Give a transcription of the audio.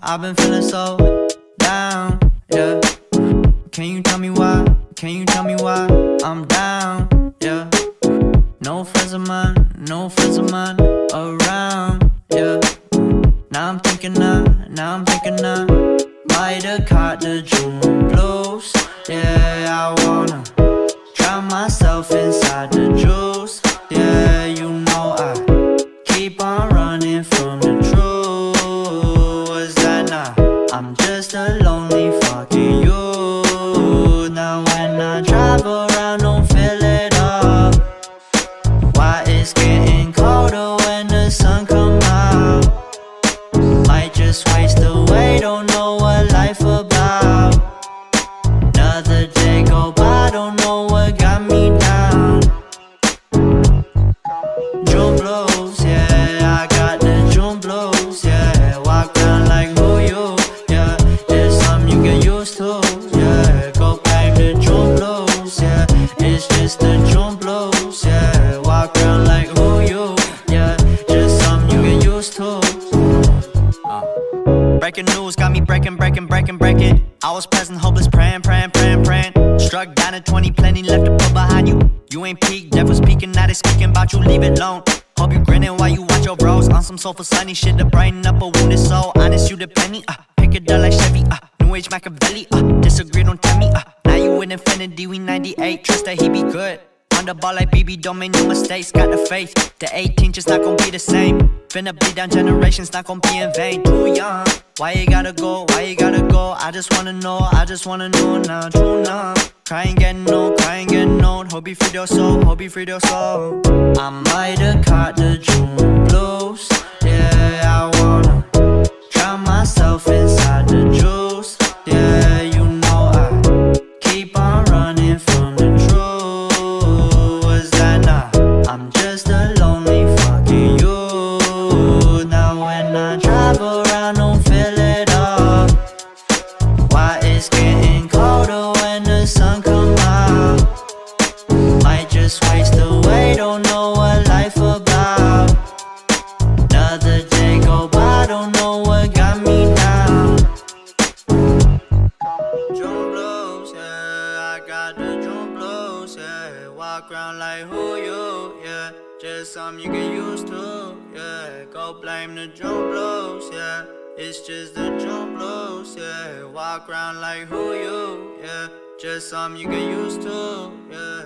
I've been feeling so down, yeah. Can you tell me why? Can you tell me why I'm down, yeah? No friends of mine, no friends of mine around, yeah. Now I'm thinking I might have caught the June blues, yeah. I wanna drown myself inside the juice, yeah. You know I keep on running from the truth. Was that not? I'm just a lonely fucking you. Now when I drive around, don't fill it up. Why it's getting colder when the sun come out? Might just waste away, don't know what life about. Another day go by, don't know what got me down. June blues, yeah, I got the June blues, yeah. Walk around like who you, yeah. It's something you get used to, yeah. Go back to June blues, yeah. It's just the June blues, yeah. Walk around like who you, yeah. Just something you get used to. Breaking news got me breaking. I was present, hopeless, praying. Struck down at 20, plenty left to put behind you. You ain't peak, devil speaking, now they speaking about you, leave it alone. Hope you grinning while you watch your bros on some soulful sunny shit to brighten up a wounded soul. Honest, you the penny, pick it up like Chevy, New Age Machiavelli, disagree, don't tell me, now you with infinity, we 98, trust that he be good. On the ball like BB, don't make no mistakes, got the faith. The 18 just not gon' be the same. Finna bleed down generations, not gon' be in vain. Too young, why you gotta go, why you gotta go? I just wanna know now, true now. Cry and get no, cry and get no. Hope you freed your soul, hope you freed your soul. I might have caught the June blues. Yeah, I wanna drown myself inside the juice. Yeah, you know I keep on running from the truth. Was that not? I'm just a lonely fucking youth. Now when I drive around, don't feel it all. Why it's getting colder when the sun come out? Might just waste away, don't know what life about. Another day go by, don't know what got me down. June blues, yeah, I got the June blues, yeah. Walk around like who you, yeah. Just something you get used to, yeah. Go blame the June blues, yeah. It's just the June blues, yeah. Walk around like who you, yeah. Just something you get used to, yeah.